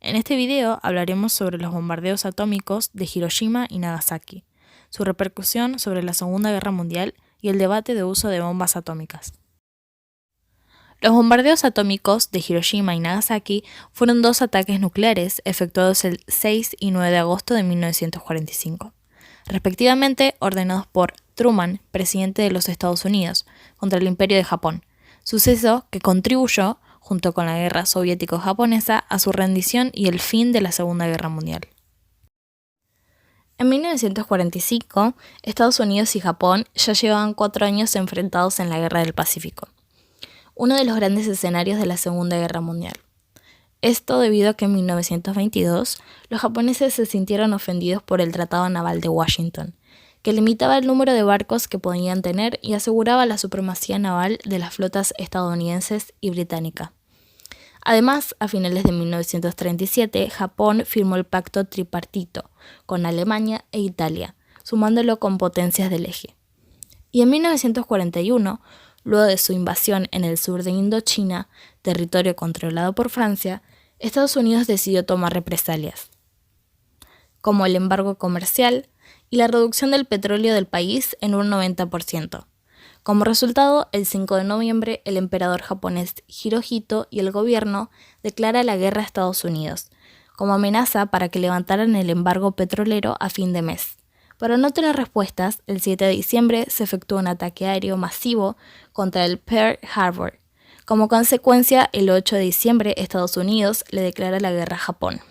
En este video hablaremos sobre los bombardeos atómicos de Hiroshima y Nagasaki, su repercusión sobre la Segunda Guerra Mundial y el debate de uso de bombas atómicas. Los bombardeos atómicos de Hiroshima y Nagasaki fueron dos ataques nucleares efectuados el 6 y 9 de agosto de 1945, respectivamente ordenados por Truman, presidente de los Estados Unidos, contra el Imperio de Japón, suceso que contribuyó, junto con la guerra soviético-japonesa, a su rendición y el fin de la Segunda Guerra Mundial. En 1945, Estados Unidos y Japón ya llevaban 4 años enfrentados en la Guerra del Pacífico, uno de los grandes escenarios de la Segunda Guerra Mundial. Esto debido a que en 1922 los japoneses se sintieron ofendidos por el Tratado Naval de Washington, que limitaba el número de barcos que podían tener y aseguraba la supremacía naval de las flotas estadounidenses y británica. Además, a finales de 1937, Japón firmó el Pacto Tripartito con Alemania e Italia, sumándolo con potencias del eje. Y en 1941, luego de su invasión en el sur de Indochina, territorio controlado por Francia, Estados Unidos decidió tomar represalias, como el embargo comercial y la reducción del petróleo del país en un 90%. Como resultado, el 5 de noviembre, el emperador japonés Hirohito y el gobierno declaran la guerra a Estados Unidos, como amenaza para que levantaran el embargo petrolero a fin de mes. Para no tener respuestas, el 7 de diciembre se efectuó un ataque aéreo masivo contra el Pearl Harbor. Como consecuencia, el 8 de diciembre, Estados Unidos le declara la guerra a Japón.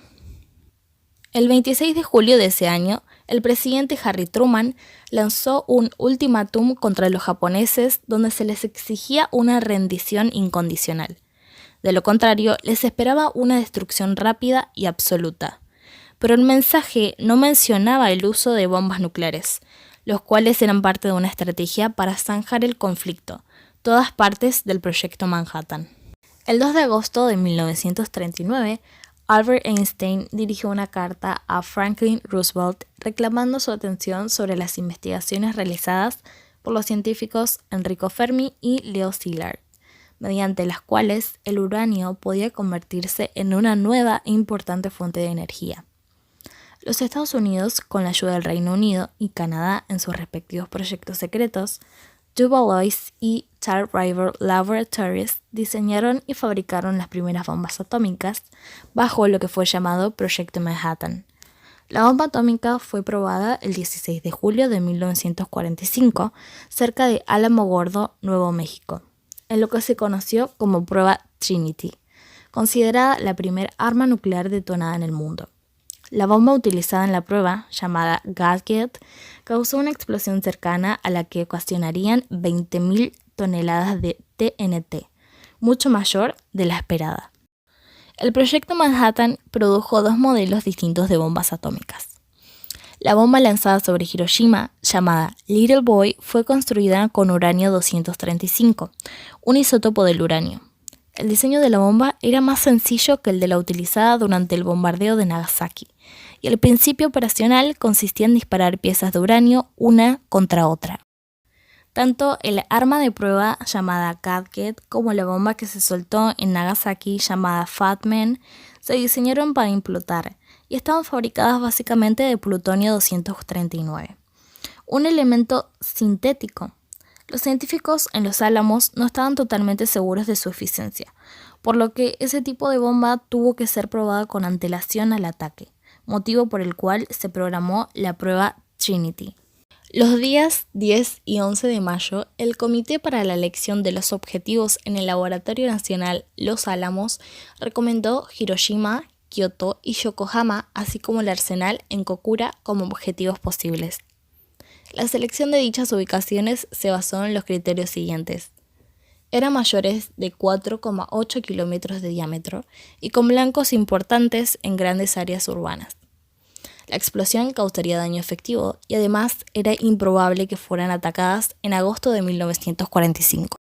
El 26 de julio de ese año, el presidente Harry Truman lanzó un ultimátum contra los japoneses donde se les exigía una rendición incondicional. De lo contrario, les esperaba una destrucción rápida y absoluta. Pero el mensaje no mencionaba el uso de bombas nucleares, los cuales eran parte de una estrategia para zanjar el conflicto, todas partes del Proyecto Manhattan. El 2 de agosto de 1939, Albert Einstein dirigió una carta a Franklin Roosevelt reclamando su atención sobre las investigaciones realizadas por los científicos Enrico Fermi y Leo Szilard, mediante las cuales el uranio podía convertirse en una nueva e importante fuente de energía. Los Estados Unidos, con la ayuda del Reino Unido y Canadá en sus respectivos proyectos secretos, Dubois y Tal River Laboratories diseñaron y fabricaron las primeras bombas atómicas bajo lo que fue llamado Proyecto Manhattan. La bomba atómica fue probada el 16 de julio de 1945 cerca de Álamo Gordo, Nuevo México, en lo que se conoció como Prueba Trinity, considerada la primera arma nuclear detonada en el mundo. La bomba utilizada en la prueba, llamada Gasket, causó una explosión cercana a la que ocasionarían 20.000 toneladas de TNT, mucho mayor de la esperada. El proyecto Manhattan produjo 2 modelos distintos de bombas atómicas. La bomba lanzada sobre Hiroshima, llamada Little Boy, fue construida con uranio 235, un isótopo del uranio. El diseño de la bomba era más sencillo que el de la utilizada durante el bombardeo de Nagasaki, y el principio operacional consistía en disparar piezas de uranio una contra otra. Tanto el arma de prueba llamada Gasket como la bomba que se soltó en Nagasaki llamada Fat Man se diseñaron para implotar y estaban fabricadas básicamente de plutonio 239, un elemento sintético. Los científicos en Los Álamos no estaban totalmente seguros de su eficiencia, por lo que ese tipo de bomba tuvo que ser probada con antelación al ataque, motivo por el cual se programó la prueba Trinity. Los días 10 y 11 de mayo, el Comité para la Elección de los Objetivos en el Laboratorio Nacional Los Álamos recomendó Hiroshima, Kioto y Yokohama, así como el arsenal en Kokura como objetivos posibles. La selección de dichas ubicaciones se basó en los criterios siguientes. Eran mayores de 4,8 kilómetros de diámetro y con blancos importantes en grandes áreas urbanas. La explosión causaría daño efectivo y además era improbable que fueran atacadas en agosto de 1945.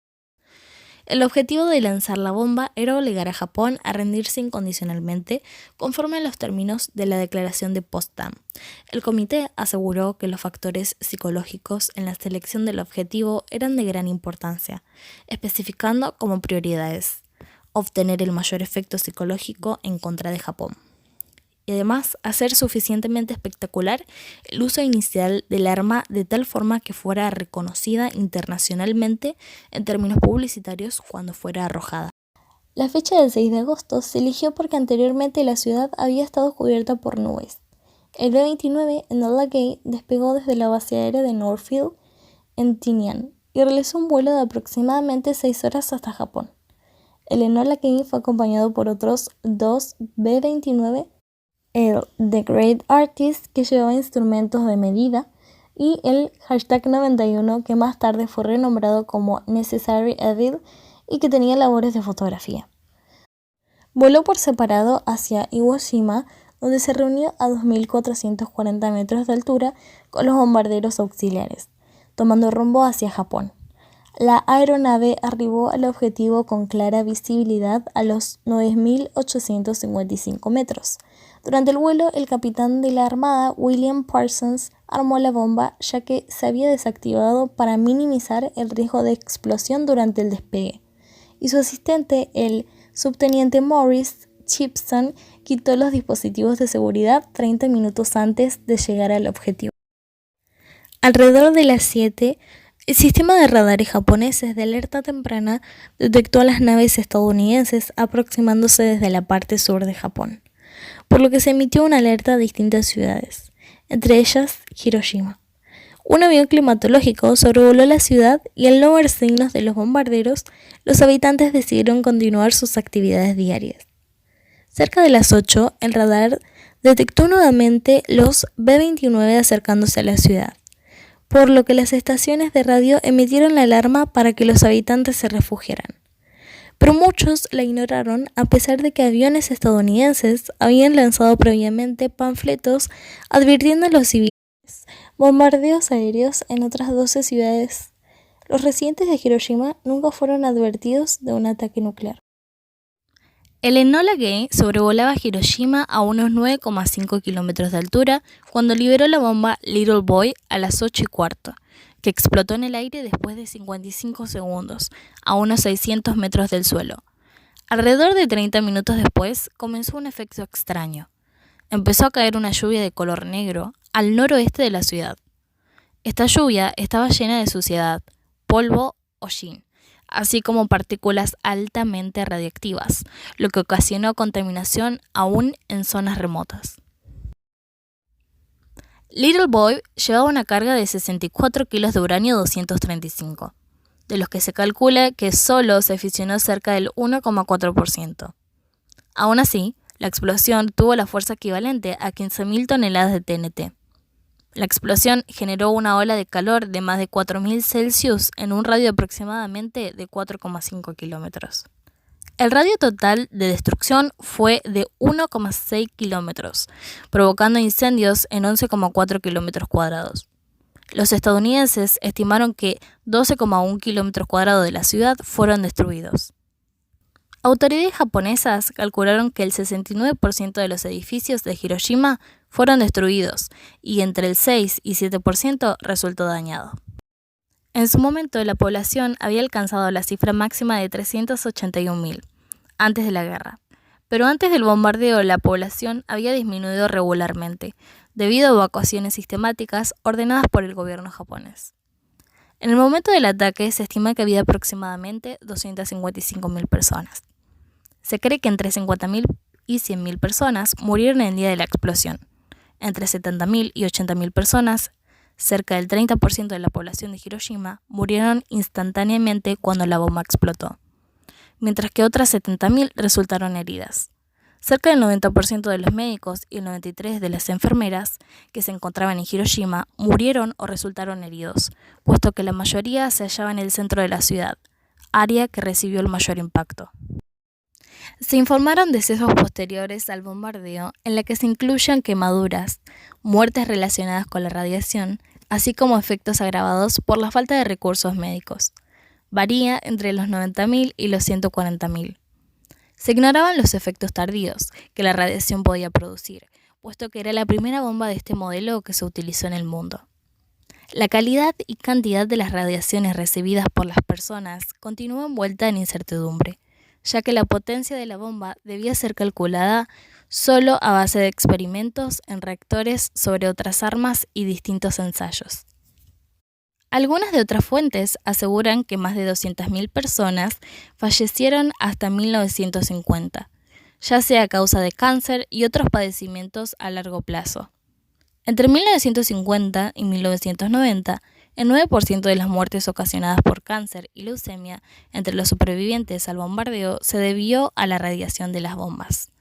El objetivo de lanzar la bomba era obligar a Japón a rendirse incondicionalmente conforme a los términos de la Declaración de Potsdam. El comité aseguró que los factores psicológicos en la selección del objetivo eran de gran importancia, especificando como prioridades obtener el mayor efecto psicológico en contra de Japón. y además hacer suficientemente espectacular el uso inicial del arma de tal forma que fuera reconocida internacionalmente en términos publicitarios cuando fuera arrojada. La fecha del 6 de agosto se eligió porque anteriormente la ciudad había estado cubierta por nubes. El B-29 Enola Gay despegó desde la base aérea de Northfield en Tinian y realizó un vuelo de aproximadamente 6 horas hasta Japón. El Enola Gay fue acompañado por otros dos B-29, el The Great Artist, que llevaba instrumentos de medida, y el #91, que más tarde fue renombrado como Necessary Evil y que tenía labores de fotografía. Voló por separado hacia Iwo Jima, donde se reunió a 2.440 metros de altura con los bombarderos auxiliares, tomando rumbo hacia Japón. La aeronave arribó al objetivo con clara visibilidad a los 9.855 metros. Durante el vuelo, el capitán de la Armada, William Parsons, armó la bomba ya que se había desactivado para minimizar el riesgo de explosión durante el despegue, y su asistente, el subteniente Morris Chipson, quitó los dispositivos de seguridad 30 minutos antes de llegar al objetivo. Alrededor de las 7, el sistema de radares japoneses de alerta temprana detectó a las naves estadounidenses aproximándose desde la parte sur de Japón, por lo que se emitió una alerta a distintas ciudades, entre ellas Hiroshima. Un avión climatológico sobrevoló la ciudad y al no ver signos de los bombarderos, los habitantes decidieron continuar sus actividades diarias. Cerca de las 8, el radar detectó nuevamente los B-29 acercándose a la ciudad, por lo que las estaciones de radio emitieron la alarma para que los habitantes se refugiaran. Pero muchos la ignoraron a pesar de que aviones estadounidenses habían lanzado previamente panfletos advirtiendo a los civiles bombardeos aéreos en otras 12 ciudades. Los residentes de Hiroshima nunca fueron advertidos de un ataque nuclear. El Enola Gay sobrevolaba Hiroshima a unos 9,5 kilómetros de altura cuando liberó la bomba Little Boy a las 8:15, que explotó en el aire después de 55 segundos, a unos 600 metros del suelo. Alrededor de 30 minutos después, comenzó un efecto extraño. Empezó a caer una lluvia de color negro al noroeste de la ciudad. Esta lluvia estaba llena de suciedad, polvo, hollín, así como partículas altamente radiactivas, lo que ocasionó contaminación aún en zonas remotas. Little Boy llevaba una carga de 64 kilos de uranio 235, de los que se calcula que solo se fisionó cerca del 1,4%. Aún así, la explosión tuvo la fuerza equivalente a 15.000 toneladas de TNT. La explosión generó una ola de calor de más de 4.000 Celsius en un radio aproximadamente de 4,5 kilómetros. El radio total de destrucción fue de 1,6 kilómetros, provocando incendios en 11,4 kilómetros cuadrados. Los estadounidenses estimaron que 12,1 kilómetros cuadrados de la ciudad fueron destruidos. Autoridades japonesas calcularon que el 69% de los edificios de Hiroshima fueron destruidos y entre el 6 y 7% resultó dañado. En su momento, la población había alcanzado la cifra máxima de 381.000 antes de la guerra, pero antes del bombardeo la población había disminuido regularmente debido a evacuaciones sistemáticas ordenadas por el gobierno japonés. En el momento del ataque se estima que había aproximadamente 255.000 personas. Se cree que entre 50.000 y 100.000 personas murieron el día de la explosión. Entre 70.000 y 80.000 personas, cerca del 30% de la población de Hiroshima, murieron instantáneamente cuando la bomba explotó, mientras que otras 70.000 resultaron heridas. Cerca del 90% de los médicos y el 93% de las enfermeras que se encontraban en Hiroshima murieron o resultaron heridos, puesto que la mayoría se hallaba en el centro de la ciudad, área que recibió el mayor impacto. Se informaron decesos posteriores al bombardeo en la que se incluyen quemaduras, muertes relacionadas con la radiación, así como efectos agravados por la falta de recursos médicos. Varía entre los 90.000 y los 140.000. Se ignoraban los efectos tardíos que la radiación podía producir, puesto que era la primera bomba de este modelo que se utilizó en el mundo. La calidad y cantidad de las radiaciones recibidas por las personas continúa envuelta en incertidumbre, ya que la potencia de la bomba debía ser calculada solo a base de experimentos en reactores sobre otras armas y distintos ensayos. Algunas de otras fuentes aseguran que más de 200.000 personas fallecieron hasta 1950, ya sea a causa de cáncer y otros padecimientos a largo plazo. Entre 1950 y 1990, el 9% de las muertes ocasionadas por cáncer y leucemia entre los supervivientes al bombardeo se debió a la radiación de las bombas.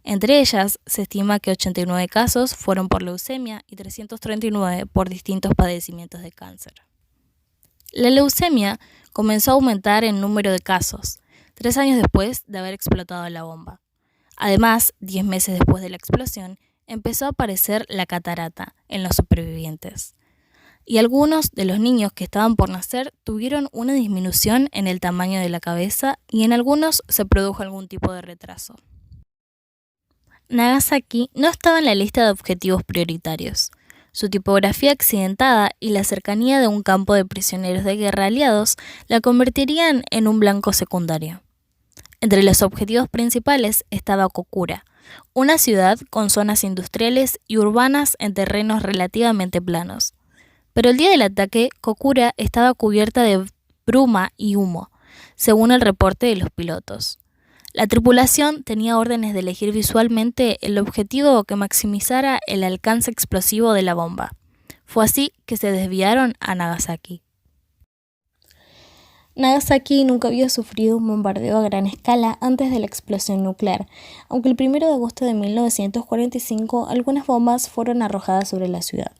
Entre ellas, se estima que 89 casos fueron por leucemia y 339 por distintos padecimientos de cáncer. La leucemia comenzó a aumentar en número de casos, 3 años después de haber explotado la bomba. Además, 10 meses después de la explosión, empezó a aparecer la catarata en los supervivientes. Y algunos de los niños que estaban por nacer tuvieron una disminución en el tamaño de la cabeza y en algunos se produjo algún tipo de retraso. Nagasaki no estaba en la lista de objetivos prioritarios. Su tipografía accidentada y la cercanía de un campo de prisioneros de guerra aliados la convertirían en un blanco secundario. Entre los objetivos principales estaba Kokura, una ciudad con zonas industriales y urbanas en terrenos relativamente planos. Pero el día del ataque, Kokura estaba cubierta de bruma y humo, según el reporte de los pilotos. La tripulación tenía órdenes de elegir visualmente el objetivo que maximizara el alcance explosivo de la bomba. Fue así que se desviaron a Nagasaki. Nagasaki nunca había sufrido un bombardeo a gran escala antes de la explosión nuclear, aunque el 1 de agosto de 1945 algunas bombas fueron arrojadas sobre la ciudad.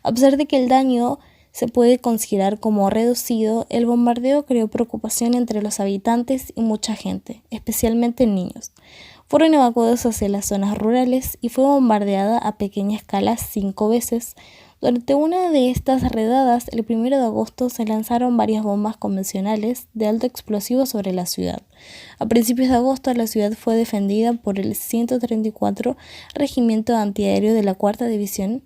A pesar de que el daño se puede considerar como reducido, el bombardeo creó preocupación entre los habitantes y mucha gente, especialmente niños. Fueron evacuados hacia las zonas rurales y fue bombardeada a pequeña escala 5 veces. Durante una de estas redadas, el 1 de agosto se lanzaron varias bombas convencionales de alto explosivo sobre la ciudad. A principios de agosto, la ciudad fue defendida por el 134 Regimiento Antiaéreo de la 4ª División,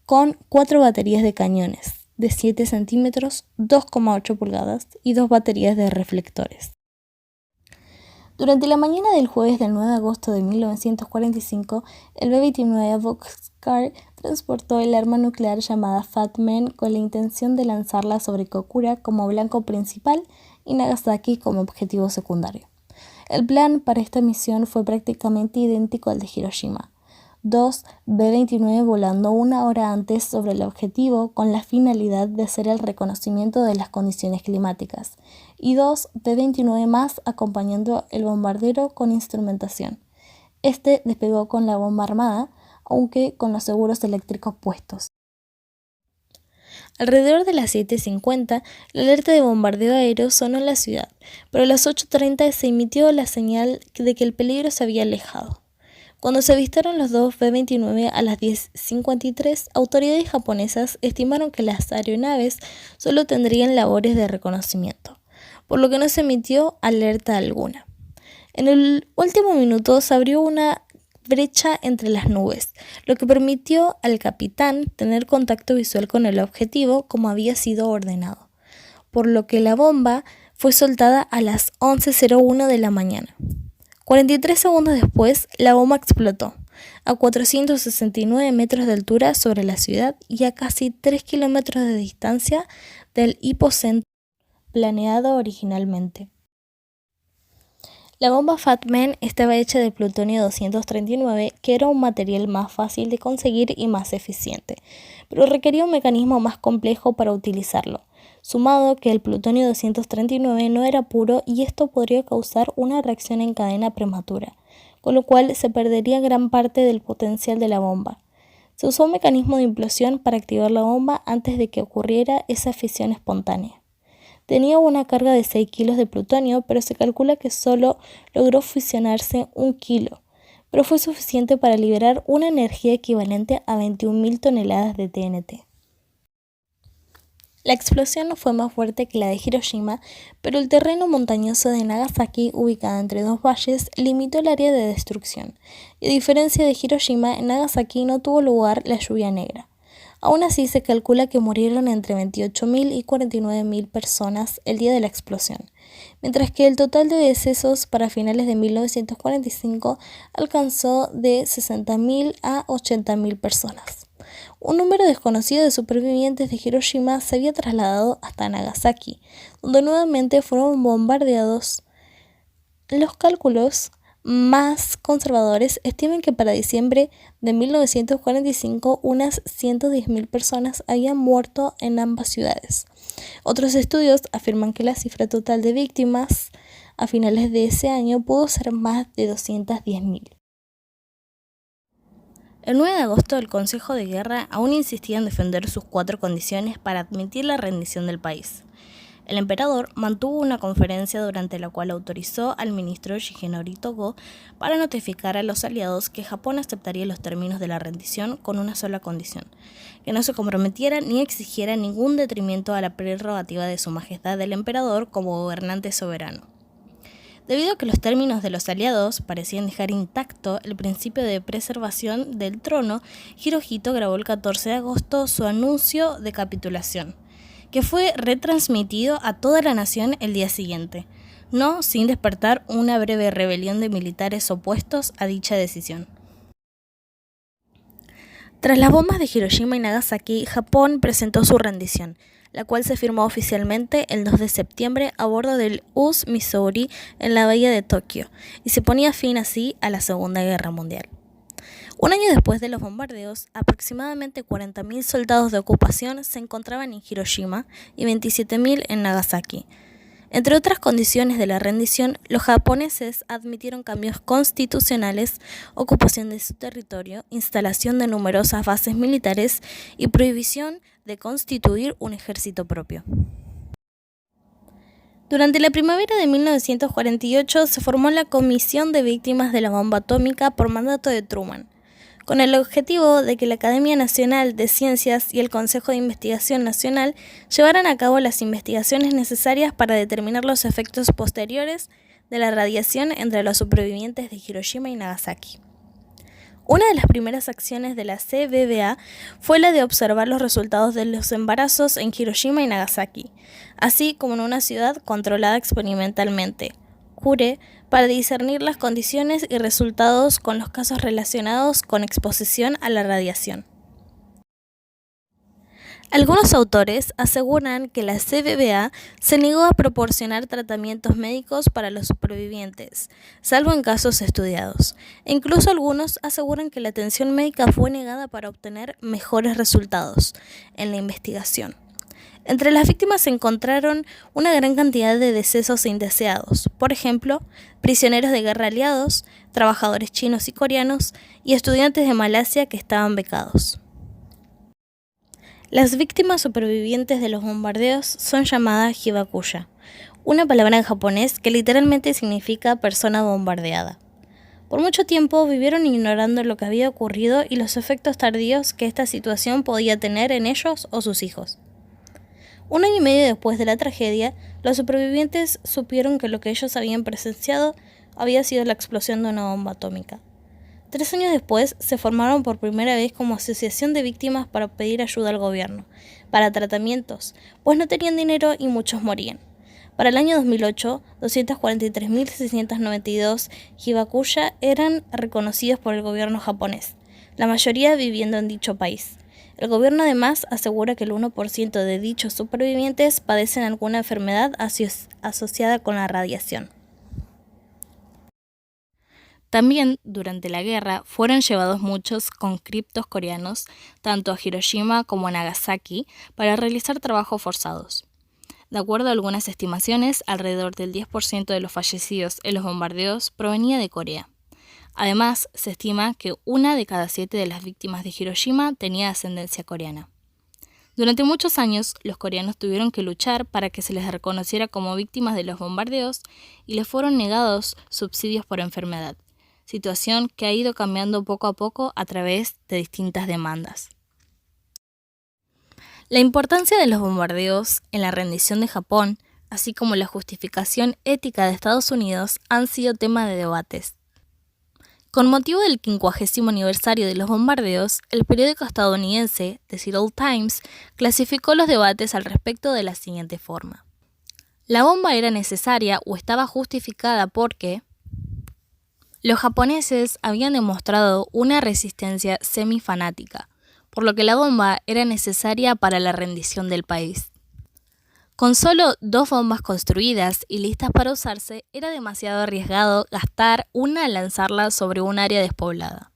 con 4 baterías de cañones de 7 centímetros, 2,8 pulgadas y 2 baterías de reflectores. Durante la mañana del jueves del 9 de agosto de 1945, el B-29 Bockscar transportó el arma nuclear llamada Fat Man con la intención de lanzarla sobre Kokura como blanco principal y Nagasaki como objetivo secundario. El plan para esta misión fue prácticamente idéntico al de Hiroshima. 2 B-29 volando 1 hora antes sobre el objetivo con la finalidad de hacer el reconocimiento de las condiciones climáticas y 2 B-29 más acompañando el bombardero con instrumentación. Este despegó con la bomba armada, aunque con los seguros eléctricos puestos. Alrededor de las 7:50, la alerta de bombardeo aéreo sonó en la ciudad, pero a las 8:30 se emitió la señal de que el peligro se había alejado. Cuando se avistaron los 2 B-29 a las 10:53, autoridades japonesas estimaron que las aeronaves solo tendrían labores de reconocimiento, por lo que no se emitió alerta alguna. En el último minuto se abrió una brecha entre las nubes, lo que permitió al capitán tener contacto visual con el objetivo como había sido ordenado, por lo que la bomba fue soltada a las 11:01 de la mañana. 43 segundos después, la bomba explotó a 469 metros de altura sobre la ciudad y a casi 3 kilómetros de distancia del hipocentro planeado originalmente. La bomba Fat Man estaba hecha de plutonio 239, que era un material más fácil de conseguir y más eficiente, pero requería un mecanismo más complejo para utilizarlo, sumado que el plutonio 239 no era puro y esto podría causar una reacción en cadena prematura, con lo cual se perdería gran parte del potencial de la bomba. Se usó un mecanismo de implosión para activar la bomba antes de que ocurriera esa fisión espontánea. Tenía una carga de 6 kilos de plutonio, pero se calcula que solo logró fusionarse 1 kilo, pero fue suficiente para liberar una energía equivalente a 21.000 toneladas de TNT. La explosión no fue más fuerte que la de Hiroshima, pero el terreno montañoso de Nagasaki, ubicado entre 2 valles, limitó el área de destrucción, y a diferencia de Hiroshima, en Nagasaki no tuvo lugar la lluvia negra. Aún así, se calcula que murieron entre 28.000 y 49.000 personas el día de la explosión, mientras que el total de decesos para finales de 1945 alcanzó de 60.000 a 80.000 personas. Un número desconocido de supervivientes de Hiroshima se había trasladado hasta Nagasaki, donde nuevamente fueron bombardeados. Los cálculos más conservadores estiman que para diciembre de 1945 unas 110.000 personas habían muerto en ambas ciudades. Otros estudios afirman que la cifra total de víctimas a finales de ese año pudo ser más de 210.000. El 9 de agosto, el Consejo de Guerra aún insistía en defender sus 4 condiciones para admitir la rendición del país. El emperador mantuvo una conferencia durante la cual autorizó al ministro Shigenori Togo para notificar a los aliados que Japón aceptaría los términos de la rendición con una sola condición: que no se comprometiera ni exigiera ningún detrimento a la prerrogativa de su majestad el emperador como gobernante soberano. Debido a que los términos de los aliados parecían dejar intacto el principio de preservación del trono, Hirohito grabó el 14 de agosto su anuncio de capitulación, que fue retransmitido a toda la nación el día siguiente, no sin despertar una breve rebelión de militares opuestos a dicha decisión. Tras las bombas de Hiroshima y Nagasaki, Japón presentó su rendición, la cual se firmó oficialmente el 2 de septiembre a bordo del US Missouri en la bahía de Tokio, y se ponía fin así a la Segunda Guerra Mundial. Un año después de los bombardeos, aproximadamente 40.000 soldados de ocupación se encontraban en Hiroshima y 27.000 en Nagasaki. Entre otras condiciones de la rendición, los japoneses admitieron cambios constitucionales, ocupación de su territorio, instalación de numerosas bases militares y prohibición de constituir un ejército propio. Durante la primavera de 1948 se formó la Comisión de Víctimas de la Bomba Atómica por mandato de Truman, con el objetivo de que la Academia Nacional de Ciencias y el Consejo de Investigación Nacional llevaran a cabo las investigaciones necesarias para determinar los efectos posteriores de la radiación entre los supervivientes de Hiroshima y Nagasaki. Una de las primeras acciones de la CBVA fue la de observar los resultados de los embarazos en Hiroshima y Nagasaki, así como en una ciudad controlada experimentalmente, Kure, para discernir las condiciones y resultados con los casos relacionados con exposición a la radiación. Algunos autores aseguran que la CBVA se negó a proporcionar tratamientos médicos para los supervivientes, salvo en casos estudiados, e incluso algunos aseguran que la atención médica fue negada para obtener mejores resultados en la investigación. Entre las víctimas se encontraron una gran cantidad de decesos indeseados, por ejemplo, prisioneros de guerra aliados, trabajadores chinos y coreanos y estudiantes de Malasia que estaban becados. Las víctimas supervivientes de los bombardeos son llamadas hibakusha, una palabra en japonés que literalmente significa persona bombardeada. Por mucho tiempo vivieron ignorando lo que había ocurrido y los efectos tardíos que esta situación podía tener en ellos o sus hijos. Un año y medio después de la tragedia, los supervivientes supieron que lo que ellos habían presenciado había sido la explosión de una bomba atómica. 3 años después, se formaron por primera vez como asociación de víctimas para pedir ayuda al gobierno, para tratamientos, pues no tenían dinero y muchos morían. Para el año 2008, 243.692 hibakusha eran reconocidos por el gobierno japonés, la mayoría viviendo en dicho país. El gobierno además asegura que el 1% de dichos supervivientes padecen alguna enfermedad asociada con la radiación. También, durante la guerra, fueron llevados muchos conscriptos coreanos, tanto a Hiroshima como a Nagasaki, para realizar trabajos forzados. De acuerdo a algunas estimaciones, alrededor del 10% de los fallecidos en los bombardeos provenía de Corea. Además, se estima que 1 de cada 7 de las víctimas de Hiroshima tenía ascendencia coreana. Durante muchos años, los coreanos tuvieron que luchar para que se les reconociera como víctimas de los bombardeos y les fueron negados subsidios por enfermedad, situación que ha ido cambiando poco a poco a través de distintas demandas. La importancia de los bombardeos en la rendición de Japón, así como la justificación ética de Estados Unidos, han sido tema de debates. Con motivo del 50º aniversario de los bombardeos, el periódico estadounidense The Seattle Times clasificó los debates al respecto de la siguiente forma. La bomba era necesaria o estaba justificada porque los japoneses habían demostrado una resistencia semifanática, por lo que la bomba era necesaria para la rendición del país. Con solo 2 bombas construidas y listas para usarse, era demasiado arriesgado gastar una al lanzarla sobre un área despoblada.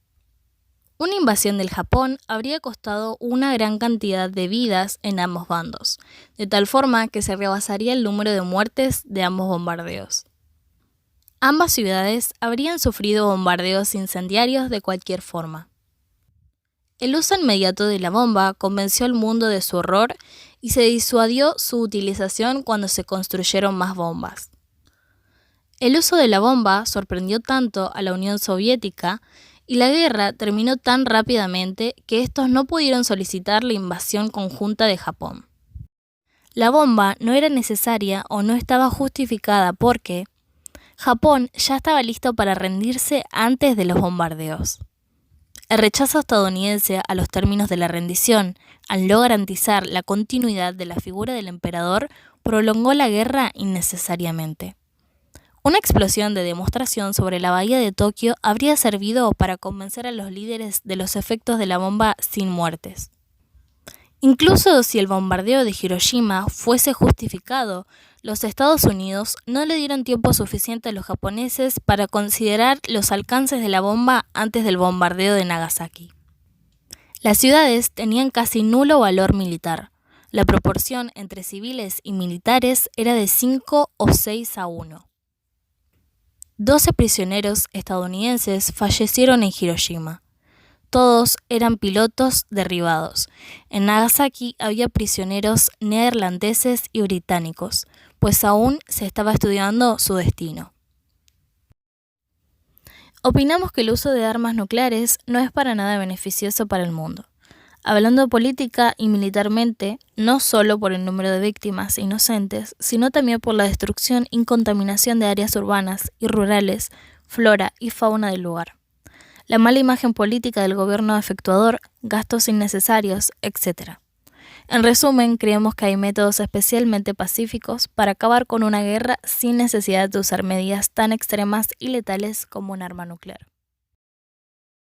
Una invasión del Japón habría costado una gran cantidad de vidas en ambos bandos, de tal forma que se rebasaría el número de muertes de ambos bombardeos. Ambas ciudades habrían sufrido bombardeos incendiarios de cualquier forma. El uso inmediato de la bomba convenció al mundo de su horror y se disuadió su utilización cuando se construyeron más bombas. El uso de la bomba sorprendió tanto a la Unión Soviética y la guerra terminó tan rápidamente que estos no pudieron solicitar la invasión conjunta de Japón. La bomba no era necesaria o no estaba justificada porque Japón ya estaba listo para rendirse antes de los bombardeos. El rechazo estadounidense a los términos de la rendición, al no garantizar la continuidad de la figura del emperador, prolongó la guerra innecesariamente. Una explosión de demostración sobre la bahía de Tokio habría servido para convencer a los líderes de los efectos de la bomba sin muertes. Incluso si el bombardeo de Hiroshima fuese justificado, los Estados Unidos no le dieron tiempo suficiente a los japoneses para considerar los alcances de la bomba antes del bombardeo de Nagasaki. Las ciudades tenían casi nulo valor militar. La proporción entre civiles y militares era de 5 o 6-1. 12 prisioneros estadounidenses fallecieron en Hiroshima. Todos eran pilotos derribados. En Nagasaki había prisioneros neerlandeses y británicos, pues aún se estaba estudiando su destino. Opinamos que el uso de armas nucleares no es para nada beneficioso para el mundo. Hablando política y militarmente, no solo por el número de víctimas inocentes, sino también por la destrucción y contaminación de áreas urbanas y rurales, flora y fauna del lugar. La mala imagen política del gobierno efectuador, gastos innecesarios, etc. En resumen, creemos que hay métodos especialmente pacíficos para acabar con una guerra sin necesidad de usar medidas tan extremas y letales como un arma nuclear.